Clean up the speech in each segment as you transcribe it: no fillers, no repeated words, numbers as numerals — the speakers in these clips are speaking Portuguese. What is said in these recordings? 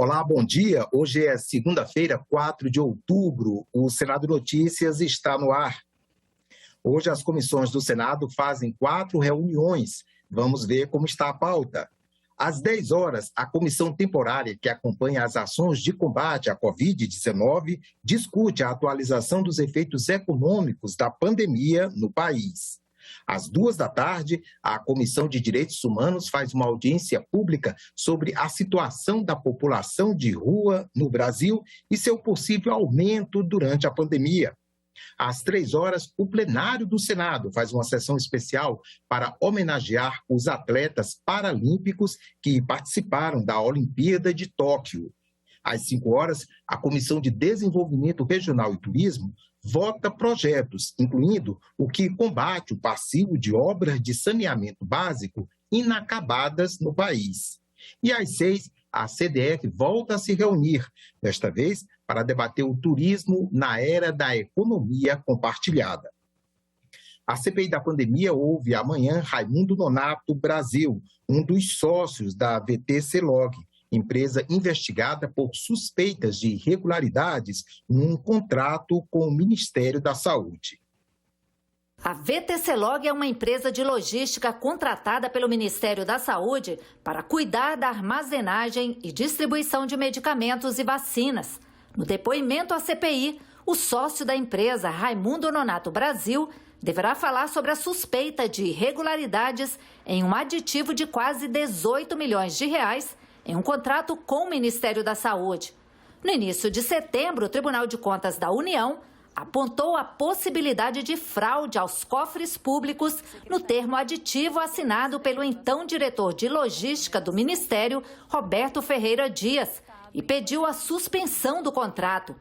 Olá, bom dia. Hoje é segunda-feira, 4 de outubro. O Senado Notícias está no ar. Hoje as comissões do Senado fazem 4 reuniões. Vamos ver como está a pauta. Às 10 horas, a comissão temporária que acompanha as ações de combate à Covid-19 discute a atualização dos efeitos econômicos da pandemia no país. Às 2 da tarde, a Comissão de Direitos Humanos faz uma audiência pública sobre a situação da população de rua no Brasil e seu possível aumento durante a pandemia. Às 3 horas, o plenário do Senado faz uma sessão especial para homenagear os atletas paralímpicos que participaram da Olimpíada de Tóquio. Às 5 horas, a Comissão de Desenvolvimento Regional e Turismo vota projetos, incluindo o que combate o passivo de obras de saneamento básico inacabadas no país. E às 6, a CDF volta a se reunir, desta vez para debater o turismo na era da economia compartilhada. A CPI da pandemia ouve amanhã Raimundo Nonato Brasil, um dos sócios da VTC-Log, empresa investigada por suspeitas de irregularidades em um contrato com o Ministério da Saúde. A VTC-Log é uma empresa de logística contratada pelo Ministério da Saúde para cuidar da armazenagem e distribuição de medicamentos e vacinas. No depoimento à CPI, o sócio da empresa, Raimundo Nonato Brasil, deverá falar sobre a suspeita de irregularidades em um aditivo de quase 18 milhões de reais em um contrato com o Ministério da Saúde. No início de setembro, o Tribunal de Contas da União apontou a possibilidade de fraude aos cofres públicos no termo aditivo assinado pelo então diretor de logística do Ministério, Roberto Ferreira Dias, e pediu a suspensão do contrato.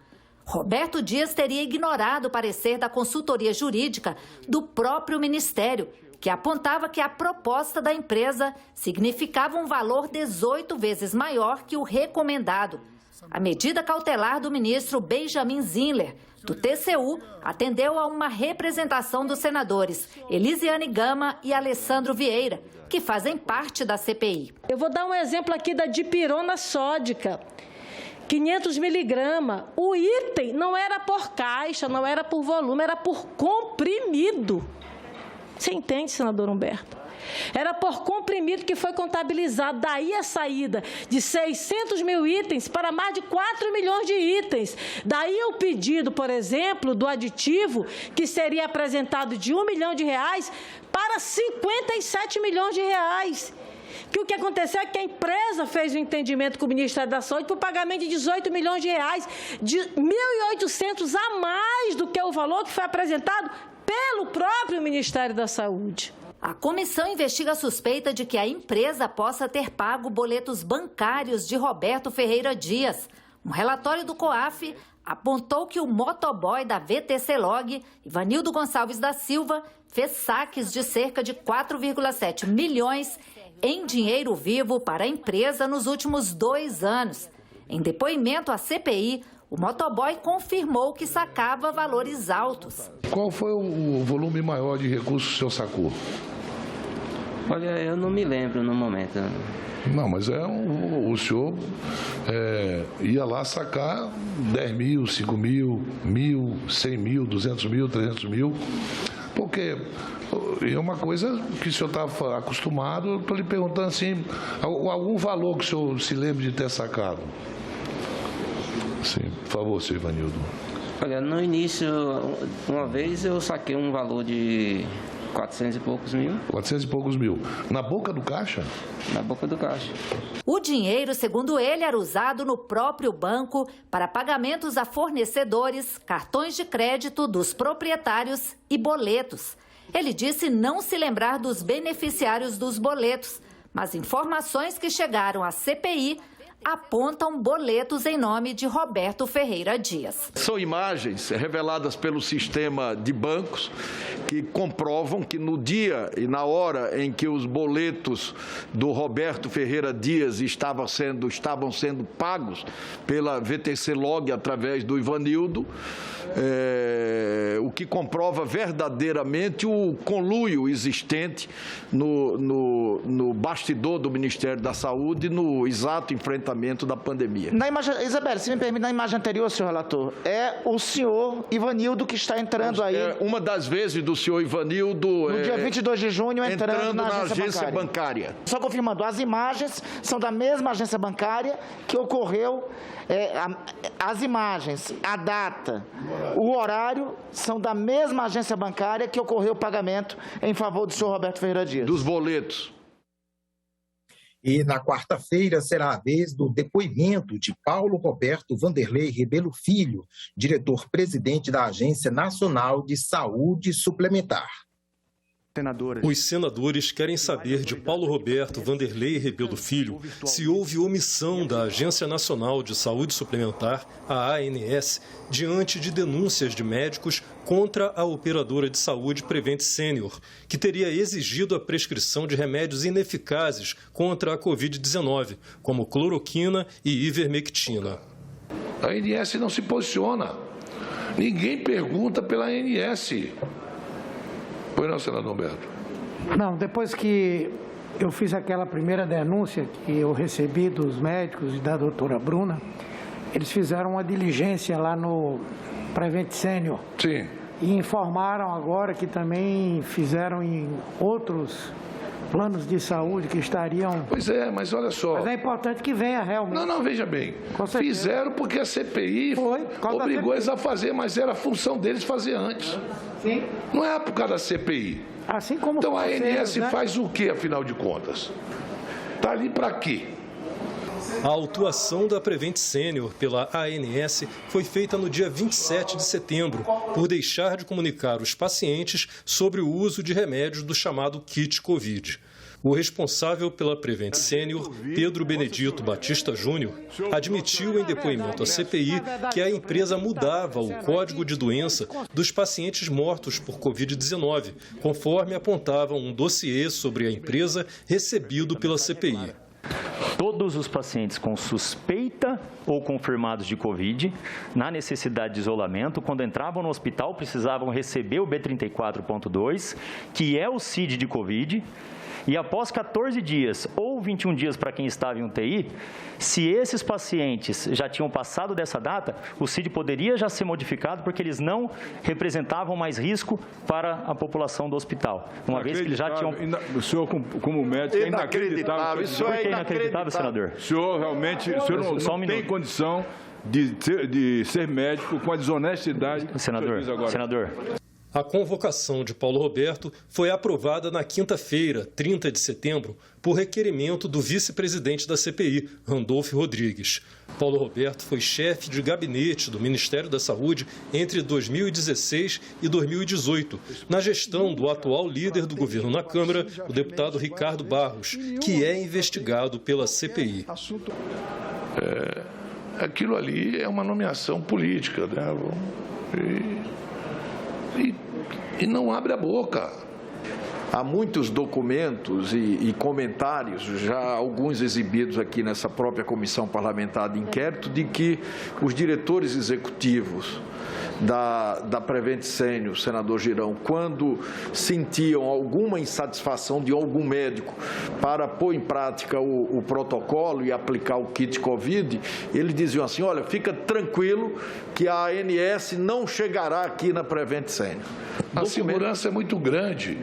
Roberto Dias teria ignorado o parecer da consultoria jurídica do próprio Ministério, que apontava que a proposta da empresa significava um valor 18 vezes maior que o recomendado. A medida cautelar do ministro Benjamin Zinler, do TCU, atendeu a uma representação dos senadores Elisiane Gama e Alessandro Vieira, que fazem parte da CPI. Eu vou dar um exemplo aqui da dipirona sódica. 500 miligramas. O item não era por caixa, não era por volume, era por comprimido. Você entende, senador Humberto? Era por comprimido que foi contabilizado. Daí a saída de 600 mil itens para mais de 4 milhões de itens. Daí o pedido, por exemplo, do aditivo, que seria apresentado de R$1 milhão para 57 milhões de reais. Que o que aconteceu é que a empresa fez um entendimento com o Ministério da Saúde por pagamento de 18 milhões de reais, de 1.800 a mais do que o valor que foi apresentado pelo próprio Ministério da Saúde. A comissão investiga a suspeita de que a empresa possa ter pago boletos bancários de Roberto Ferreira Dias. Um relatório do COAF apontou que o motoboy da VTC-Log, Ivanildo Gonçalves da Silva, fez saques de cerca de 4,7 milhões em dinheiro vivo para a empresa nos últimos 2 anos. Em depoimento à CPI, o motoboy confirmou que sacava valores altos. Qual foi o volume maior de recursos que o senhor sacou? Olha, eu não me lembro no momento. Não, mas o senhor ia lá sacar 10 mil, 5 mil, 1.000, 100 mil, 200 mil, 300 mil, porque é uma coisa que o senhor está acostumado. Eu estou lhe perguntando assim, algum valor que o senhor se lembre de ter sacado? Sim, por favor, senhor Ivanildo. Olha, no início, uma vez eu saquei um valor de 400 e poucos mil. 400 e poucos mil. Na boca do caixa? Na boca do caixa. O dinheiro, segundo ele, era usado no próprio banco para pagamentos a fornecedores, cartões de crédito dos proprietários e boletos. Ele disse não se lembrar dos beneficiários dos boletos, mas informações que chegaram à CPI apontam boletos em nome de Roberto Ferreira Dias. São imagens reveladas pelo sistema de bancos que comprovam que no dia e na hora em que os boletos do Roberto Ferreira Dias estavam sendo pagos pela VTC-Log através do Ivanildo, o que comprova verdadeiramente o conluio existente no bastidor do Ministério da Saúde, no exato enfrentamento enfrentamento da pandemia. Na imagem, Isabela, se me permite, na imagem anterior, senhor relator, é o senhor Ivanildo que está entrando aí. É uma das vezes do senhor Ivanildo... No dia 22 de junho, entrando na agência bancária. Só confirmando, as imagens são da mesma agência bancária que ocorreu, as imagens, a data, o horário são da mesma agência bancária que ocorreu o pagamento em favor do senhor Roberto Ferreira Dias. Dos boletos. E na quarta-feira será a vez do depoimento de Paulo Roberto Vanderlei Rebelo Filho, diretor-presidente da Agência Nacional de Saúde Suplementar. Os senadores querem saber de Paulo Roberto Vanderlei Rebelo Filho se houve omissão da Agência Nacional de Saúde Suplementar, a ANS, diante de denúncias de médicos contra a operadora de saúde Prevent Senior, que teria exigido a prescrição de remédios ineficazes contra a Covid-19, como cloroquina e ivermectina. A ANS não se posiciona. Ninguém pergunta pela ANS. Pois não, senador Humberto? Não, depois que eu fiz aquela primeira denúncia que eu recebi dos médicos e da doutora Bruna, eles fizeram uma diligência lá no Prevent Senior. Sim. E informaram agora que também fizeram em outros planos de saúde que estariam... Pois é, mas olha só... Mas é importante que venha realmente. Não, veja bem. Fizeram porque a CPI obrigou eles a fazer, mas era a função deles fazer antes. Sim. Não é por causa da CPI. Assim como então a ANS, né, faz o que, afinal de contas? Está ali para quê? A autuação da Prevent Senior pela ANS foi feita no dia 27 de setembro, por deixar de comunicar os pacientes sobre o uso de remédios do chamado kit Covid. O responsável pela Prevent Senior, Pedro Benedito Batista Júnior, admitiu em depoimento à CPI que a empresa mudava o código de doença dos pacientes mortos por Covid-19, conforme apontava um dossiê sobre a empresa recebido pela CPI. Todos os pacientes com suspeita ou confirmados de Covid, na necessidade de isolamento, quando entravam no hospital, precisavam receber o B34.2, que é o CID de Covid, e após 14 dias ou 21 dias para quem estava em UTI, se esses pacientes já tinham passado dessa data, o CID poderia já ser modificado porque eles não representavam mais risco para a população do hospital. Uma vez que eles já tinham... O senhor, como médico, é inacreditável. Isso é inacreditável, senador. O senhor realmente não tem condição de ser médico com a desonestidade que o senhor diz agora. Senador. A convocação de Paulo Roberto foi aprovada na quinta-feira, 30 de setembro, por requerimento do vice-presidente da CPI, Randolfo Rodrigues. Paulo Roberto foi chefe de gabinete do Ministério da Saúde entre 2016 e 2018, na gestão do atual líder do governo na Câmara, o deputado Ricardo Barros, que é investigado pela CPI. Aquilo ali é uma nomeação política, né? E não abre a boca. Há muitos documentos e comentários, já alguns exibidos aqui nessa própria comissão parlamentar de inquérito, de que os diretores executivos da Prevent Senior, senador Girão, quando sentiam alguma insatisfação de algum médico para pôr em prática o protocolo e aplicar o kit Covid, eles diziam assim: olha, fica tranquilo que a ANS não chegará aqui na Prevent Senior. A segurança é muito grande,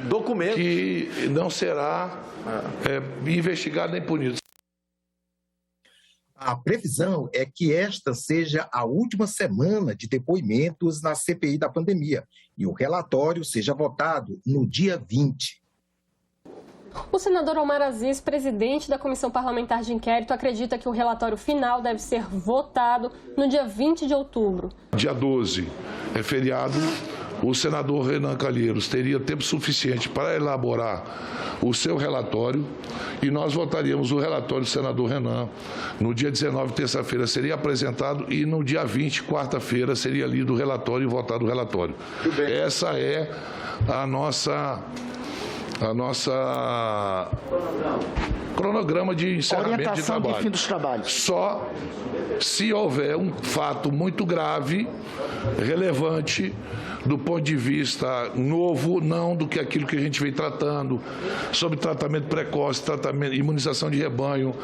que não será investigada nem punida. A previsão é que esta seja a última semana de depoimentos na CPI da pandemia e o relatório seja votado no dia 20. O senador Omar Aziz, presidente da Comissão Parlamentar de Inquérito, acredita que o relatório final deve ser votado no dia 20 de outubro. Dia 12 é feriado. O senador Renan Calheiros teria tempo suficiente para elaborar o seu relatório e nós votaríamos o relatório do senador Renan. No dia 19, terça-feira, seria apresentado e no dia 20, quarta-feira, seria lido o relatório e votado o relatório. Essa é a nossa cronograma de encerramento de trabalho. De fim dos trabalhos. Só se houver um fato muito grave, relevante, do ponto de vista novo, não do que aquilo que a gente vem tratando, sobre tratamento precoce, tratamento, imunização de rebanho,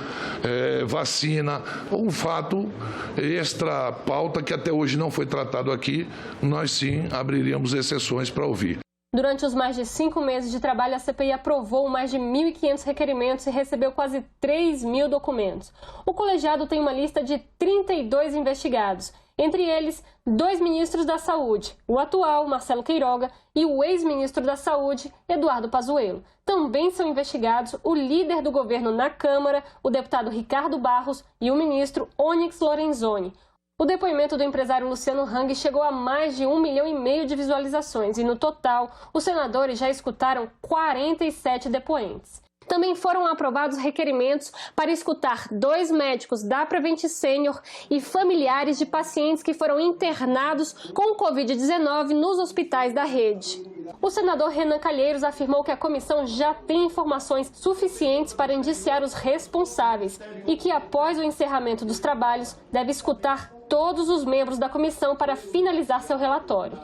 vacina, um fato extra pauta que até hoje não foi tratado aqui, nós sim abriríamos exceções para ouvir. Durante os mais de 5 meses de trabalho, a CPI aprovou mais de 1.500 requerimentos e recebeu quase 3.000 documentos. O colegiado tem uma lista de 32 investigados, entre eles 2 ministros da Saúde, o atual, Marcelo Queiroga, e o ex-ministro da Saúde, Eduardo Pazuello. Também são investigados o líder do governo na Câmara, o deputado Ricardo Barros, e o ministro Onyx Lorenzoni. O depoimento do empresário Luciano Hang chegou a mais de 1,5 milhão de visualizações e, no total, os senadores já escutaram 47 depoentes. Também foram aprovados requerimentos para escutar 2 médicos da Prevent Senior e familiares de pacientes que foram internados com Covid-19 nos hospitais da rede. O senador Renan Calheiros afirmou que a comissão já tem informações suficientes para indiciar os responsáveis e que, após o encerramento dos trabalhos, deve escutar todos os membros da comissão para finalizar seu relatório.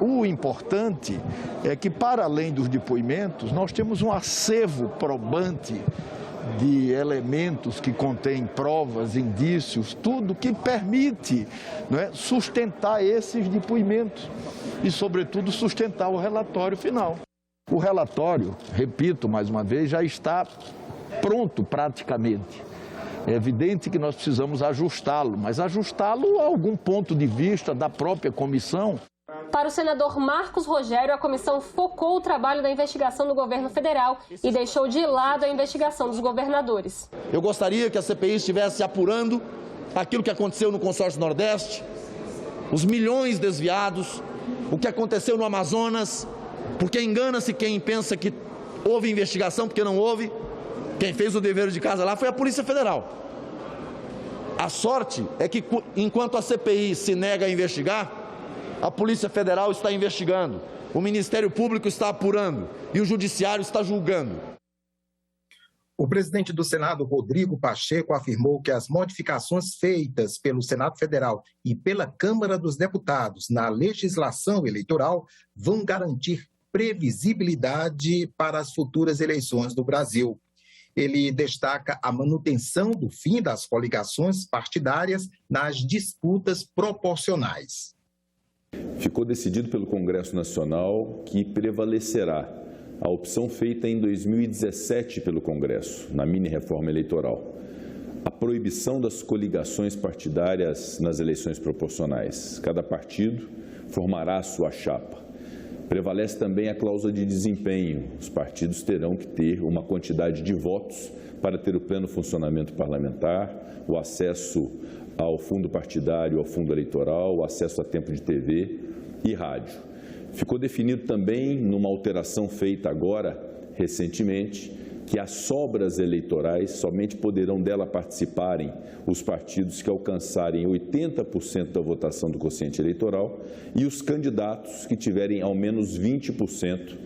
O importante é que, para além dos depoimentos, nós temos um acervo probante de elementos que contém provas, indícios, tudo que permite, não é, sustentar esses depoimentos e, sobretudo, sustentar o relatório final. O relatório, repito mais uma vez, já está pronto praticamente. É evidente que nós precisamos ajustá-lo, mas ajustá-lo a algum ponto de vista da própria comissão. Para o senador Marcos Rogério, a comissão focou o trabalho da investigação do governo federal e deixou de lado a investigação dos governadores. Eu gostaria que a CPI estivesse apurando aquilo que aconteceu no consórcio Nordeste, os milhões desviados, o que aconteceu no Amazonas, porque engana-se quem pensa que houve investigação, porque não houve. Quem fez o dever de casa lá foi a Polícia Federal. A sorte é que, enquanto a CPI se nega a investigar, a Polícia Federal está investigando, o Ministério Público está apurando e o Judiciário está julgando. O presidente do Senado, Rodrigo Pacheco, afirmou que as modificações feitas pelo Senado Federal e pela Câmara dos Deputados na legislação eleitoral vão garantir previsibilidade para as futuras eleições do Brasil. Ele destaca a manutenção do fim das coligações partidárias nas disputas proporcionais. Ficou decidido pelo Congresso Nacional que prevalecerá a opção feita em 2017 pelo Congresso, na mini-reforma eleitoral, a proibição das coligações partidárias nas eleições proporcionais. Cada partido formará a sua chapa. Prevalece também a cláusula de desempenho. Os partidos terão que ter uma quantidade de votos para ter o pleno funcionamento parlamentar, o acesso ao fundo partidário, ao fundo eleitoral, o acesso a tempo de TV e rádio. Ficou definido também, numa alteração feita agora, recentemente, que as sobras eleitorais somente poderão dela participarem os partidos que alcançarem 80% da votação do quociente eleitoral e os candidatos que tiverem ao menos 20%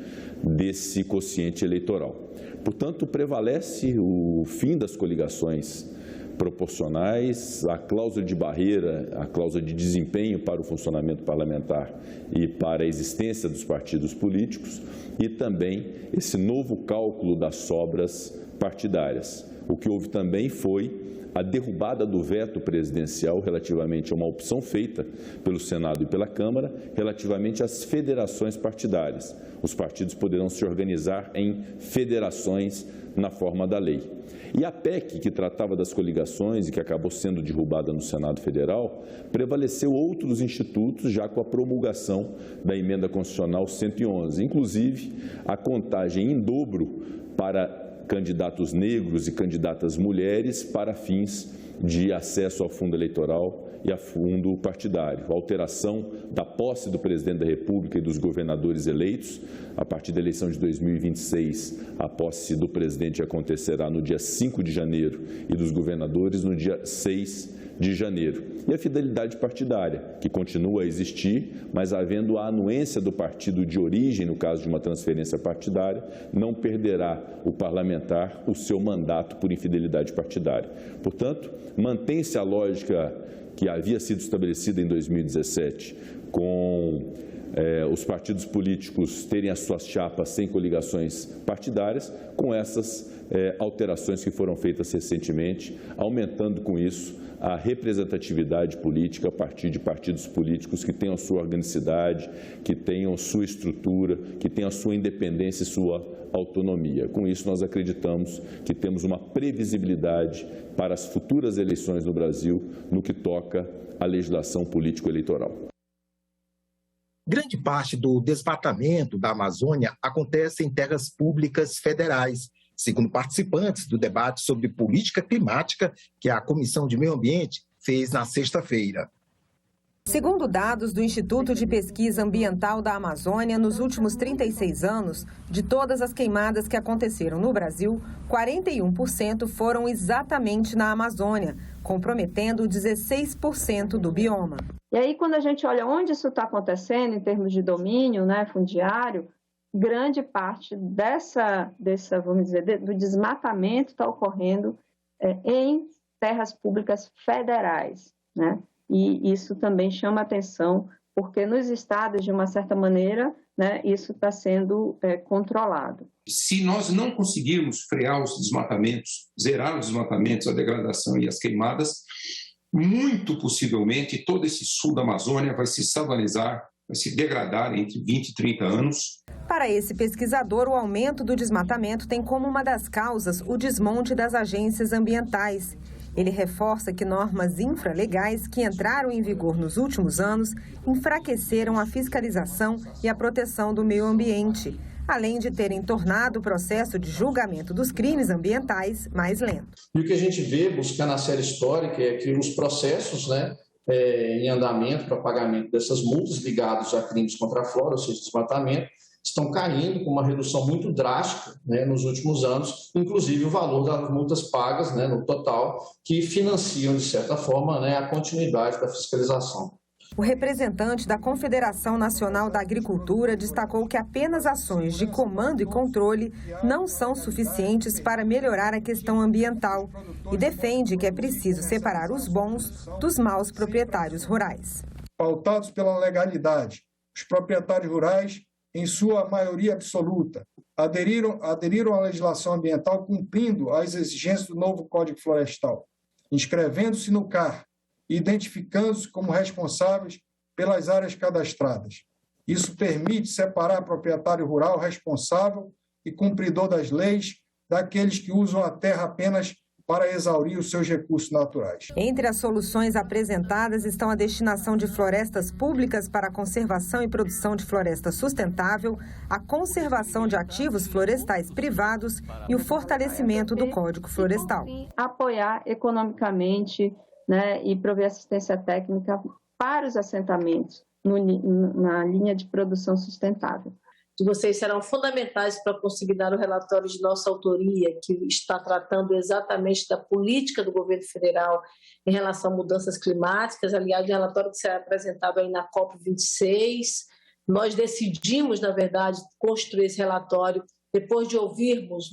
desse quociente eleitoral. Portanto, prevalece o fim das coligações proporcionais, a cláusula de barreira, a cláusula de desempenho para o funcionamento parlamentar e para a existência dos partidos políticos e também esse novo cálculo das sobras partidárias. O que houve também foi a derrubada do veto presidencial relativamente a uma opção feita pelo Senado e pela Câmara relativamente às federações partidárias. Os partidos poderão se organizar em federações na forma da lei. E a PEC, que tratava das coligações e que acabou sendo derrubada no Senado Federal, prevaleceu outros institutos já com a promulgação da Emenda Constitucional 111, inclusive a contagem em dobro para candidatos negros e candidatas mulheres para fins de acesso ao fundo eleitoral e a fundo partidário. A alteração da posse do presidente da República e dos governadores eleitos. A partir da eleição de 2026, a posse do presidente acontecerá no dia 5 de janeiro e dos governadores no dia 6 de janeiro. E a fidelidade partidária, que continua a existir, mas havendo a anuência do partido de origem, no caso de uma transferência partidária, não perderá o parlamentar o seu mandato por infidelidade partidária. Portanto, mantém-se a lógica que havia sido estabelecida em 2017 com os partidos políticos terem as suas chapas sem coligações partidárias, com essas alterações que foram feitas recentemente, aumentando com isso a representatividade política a partir de partidos políticos que tenham sua organicidade, que tenham sua estrutura, que tenham sua independência e sua autonomia. Com isso, nós acreditamos que temos uma previsibilidade para as futuras eleições no Brasil no que toca à legislação político-eleitoral. Grande parte do desmatamento da Amazônia acontece em terras públicas federais, segundo participantes do debate sobre política climática que a Comissão de Meio Ambiente fez na sexta-feira. Segundo dados do Instituto de Pesquisa Ambiental da Amazônia, nos últimos 36 anos, de todas as queimadas que aconteceram no Brasil, 41% foram exatamente na Amazônia, comprometendo 16% do bioma. E aí, quando a gente olha onde isso está acontecendo em termos de domínio, fundiário, grande parte vamos dizer, do desmatamento está ocorrendo em terras públicas federais, né? E isso também chama atenção, porque nos estados, de uma certa maneira, isso está sendo controlado. Se nós não conseguirmos frear os desmatamentos, zerar os desmatamentos, a degradação e as queimadas, muito possivelmente todo esse sul da Amazônia vai se savanizar, vai se degradar entre 20 e 30 anos. Para esse pesquisador, o aumento do desmatamento tem como uma das causas o desmonte das agências ambientais. Ele reforça que normas infralegais que entraram em vigor nos últimos anos enfraqueceram a fiscalização e a proteção do meio ambiente, além de terem tornado o processo de julgamento dos crimes ambientais mais lento. E o que a gente vê, buscando a série histórica, é que os processos em andamento para pagamento dessas multas ligadas a crimes contra a flora, ou seja, desmatamento, estão caindo com uma redução muito drástica nos últimos anos, inclusive o valor das multas pagas no total, que financiam, de certa forma, a continuidade da fiscalização. O representante da Confederação Nacional da Agricultura destacou que apenas ações de comando e controle não são suficientes para melhorar a questão ambiental e defende que é preciso separar os bons dos maus proprietários rurais. Pautados pela legalidade, os proprietários rurais, em sua maioria absoluta, aderiram à legislação ambiental cumprindo as exigências do novo Código Florestal, inscrevendo-se no CAR e identificando-se como responsáveis pelas áreas cadastradas. Isso permite separar proprietário rural responsável e cumpridor das leis daqueles que usam a terra apenas para exaurir os seus recursos naturais. Entre as soluções apresentadas estão a destinação de florestas públicas para a conservação e produção de floresta sustentável, a conservação de ativos florestais privados e o fortalecimento do Código Florestal. Apoiar economicamente e prover assistência técnica para os assentamentos na linha de produção sustentável. Vocês serão fundamentais para conseguir dar o relatório de nossa autoria, que está tratando exatamente da política do governo federal em relação a mudanças climáticas. Aliás, o relatório que será apresentado aí na COP26. Nós decidimos, na verdade, construir esse relatório depois de ouvirmos,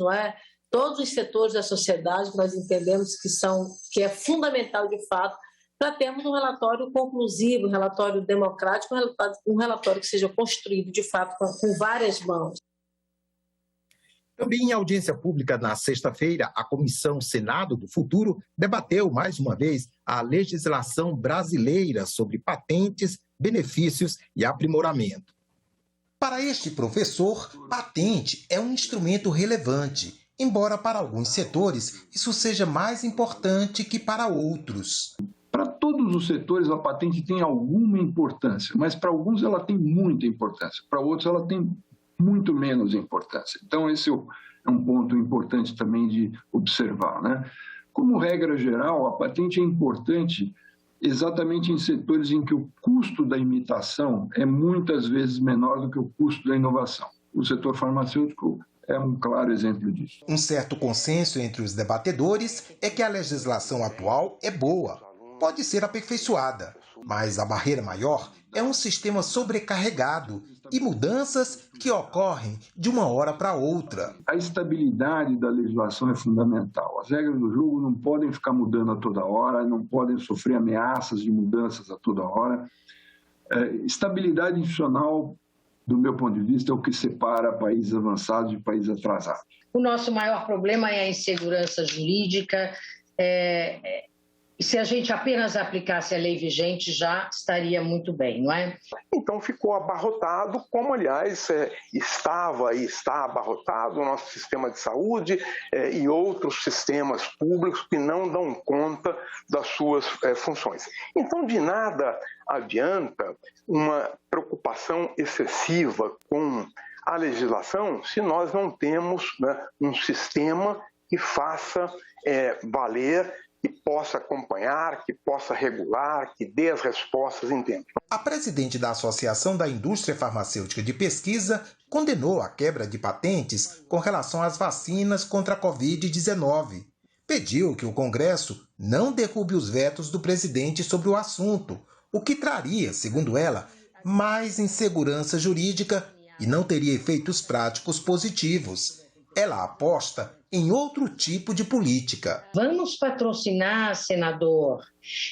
todos os setores da sociedade que nós entendemos que é fundamental, de fato, para termos um relatório conclusivo, um relatório democrático, um relatório que seja construído, de fato, com várias mãos. Também em audiência pública na sexta-feira, a Comissão Senado do Futuro debateu mais uma vez a legislação brasileira sobre patentes, benefícios e aprimoramento. Para este professor, patente é um instrumento relevante, embora para alguns setores isso seja mais importante que para outros. Para todos os setores, a patente tem alguma importância, mas para alguns ela tem muita importância, para outros ela tem muito menos importância. Então, esse é um ponto importante também de observar, Como regra geral, a patente é importante exatamente em setores em que o custo da imitação é muitas vezes menor do que o custo da inovação. O setor farmacêutico é um claro exemplo disso. Um certo consenso entre os debatedores é que a legislação atual é boa. Pode ser aperfeiçoada, mas a barreira maior é um sistema sobrecarregado e mudanças que ocorrem de uma hora para outra. A estabilidade da legislação é fundamental. As regras do jogo não podem ficar mudando a toda hora, não podem sofrer ameaças de mudanças a toda hora. Estabilidade institucional, do meu ponto de vista, é o que separa países avançados de países atrasados. O nosso maior problema é a insegurança jurídica. Se a gente apenas aplicasse a lei vigente, já estaria muito bem, não é? Então ficou abarrotado, como aliás estava e está abarrotado o nosso sistema de saúde e outros sistemas públicos que não dão conta das suas funções. Então de nada adianta uma preocupação excessiva com a legislação se nós não temos, né, um sistema que faça valer, que possa acompanhar, que possa regular, que dê as respostas em tempo. A presidente da Associação da Indústria Farmacêutica de Pesquisa condenou a quebra de patentes com relação às vacinas contra a Covid-19. Pediu que o Congresso não derrube os vetos do presidente sobre o assunto, o que traria, segundo ela, mais insegurança jurídica e não teria efeitos práticos positivos. Ela aposta em outro tipo de política. Vamos patrocinar, senador,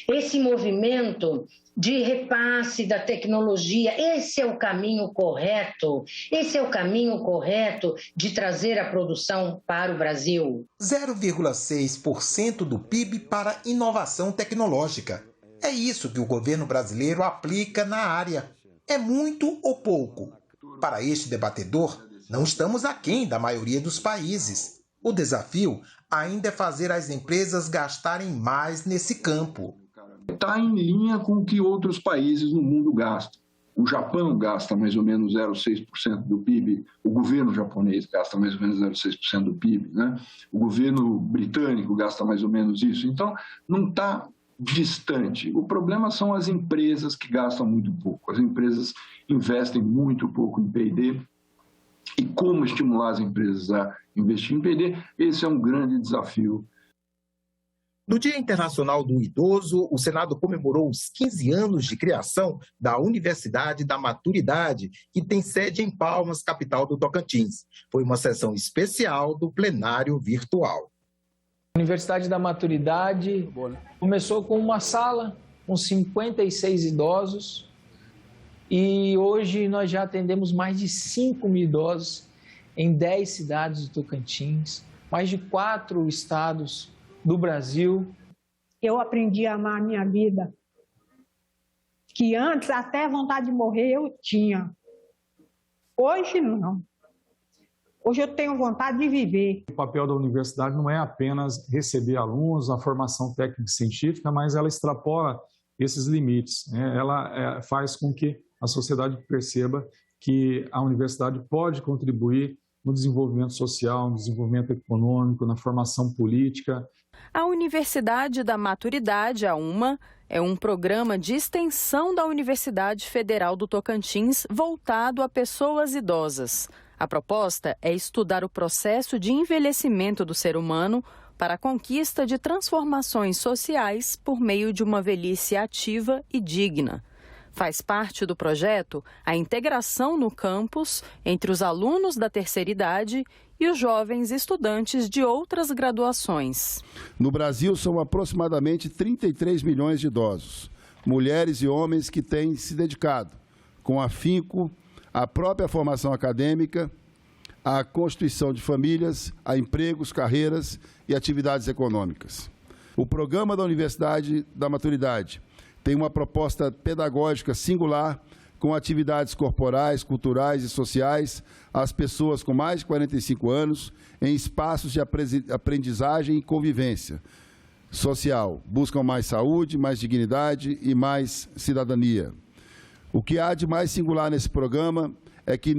esse movimento de repasse da tecnologia. Esse é o caminho correto. Esse é o caminho correto de trazer a produção para o Brasil. 0,6% do PIB para inovação tecnológica. É isso que o governo brasileiro aplica na área. É muito ou pouco? Para este debatedor, não estamos aquém da maioria dos países. O desafio ainda é fazer as empresas gastarem mais nesse campo. Está em linha com o que outros países no mundo gastam. O Japão gasta mais ou menos 0,6% do PIB, o governo japonês gasta mais ou menos 0,6% do PIB, né? O governo britânico gasta mais ou menos isso. Então, não está distante. O problema são as empresas que gastam muito pouco. As empresas investem muito pouco em P&D. E como estimular as empresas a investir em P&D, esse é um grande desafio. No Dia Internacional do Idoso, o Senado comemorou os 15 anos de criação da Universidade da Maturidade, que tem sede em Palmas, capital do Tocantins. Foi uma sessão especial do plenário virtual. A Universidade da Maturidade começou com uma sala com 56 idosos e hoje nós já atendemos mais de 5 mil idosos em 10 cidades do Tocantins, mais de 4 estados do Brasil. Eu aprendi a amar a minha vida, que antes até vontade de morrer eu tinha. Hoje não. Hoje eu tenho vontade de viver. O papel da universidade não é apenas receber alunos, a formação técnica e científica, mas ela extrapola esses limites, né? Ela faz com que a sociedade perceba que a universidade pode contribuir no desenvolvimento social, no desenvolvimento econômico, na formação política. A Universidade da Maturidade, a UMA, é um programa de extensão da Universidade Federal do Tocantins voltado a pessoas idosas. A proposta é estudar o processo de envelhecimento do ser humano para a conquista de transformações sociais por meio de uma velhice ativa e digna. Faz parte do projeto a integração no campus entre os alunos da terceira idade e os jovens estudantes de outras graduações. No Brasil, são aproximadamente 33 milhões de idosos, mulheres e homens que têm se dedicado com afinco à própria formação acadêmica, à constituição de famílias, a empregos, carreiras e atividades econômicas. O programa da Universidade da Maturidade tem uma proposta pedagógica singular com atividades corporais, culturais e sociais às pessoas com mais de 45 anos em espaços de aprendizagem e convivência social. Buscam mais saúde, mais dignidade e mais cidadania. O que há de mais singular nesse programa é que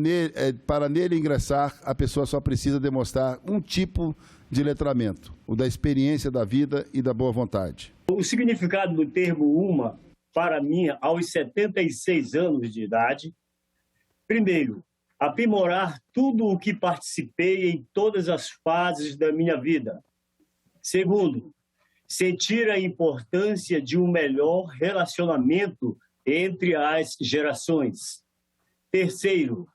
para nele ingressar, a pessoa só precisa demonstrar um tipo de letramento, o da experiência da vida e da boa vontade. O significado do termo UMA, para mim, aos 76 anos de idade, primeiro, aprimorar tudo o que participei em todas as fases da minha vida. Segundo, sentir a importância de um melhor relacionamento entre as gerações. Terceiro,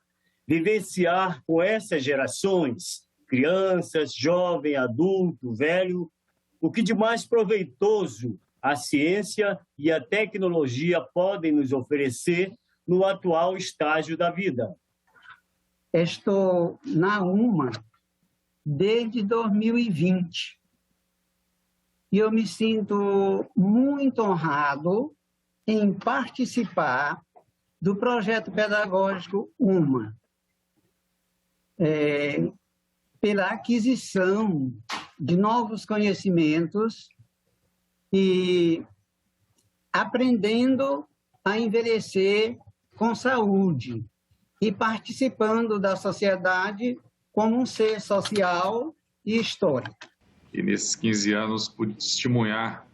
vivenciar com essas gerações, crianças, jovem, adulto, velho, o que de mais proveitoso a ciência e a tecnologia podem nos oferecer no atual estágio da vida. Estou na UMA desde 2020 e eu me sinto muito honrado em participar do projeto pedagógico UMA, pela aquisição de novos conhecimentos e aprendendo a envelhecer com saúde e participando da sociedade como um ser social e histórico. E nesses 15 anos pude testemunhar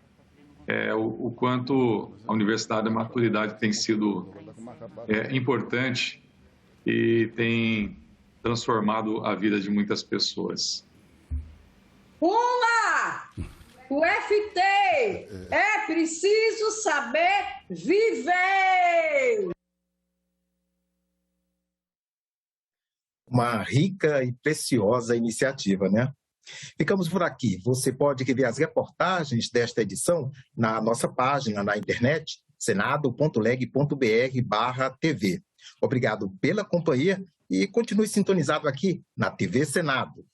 o quanto a Universidade da Maturidade tem sido importante e tem transformado a vida de muitas pessoas. UMA! UFT! É preciso saber viver! Uma rica e preciosa iniciativa, né? Ficamos por aqui. Você pode rever as reportagens desta edição na nossa página na internet, senado.leg.br/TV. Obrigado pela companhia e continue sintonizado aqui na TV Senado.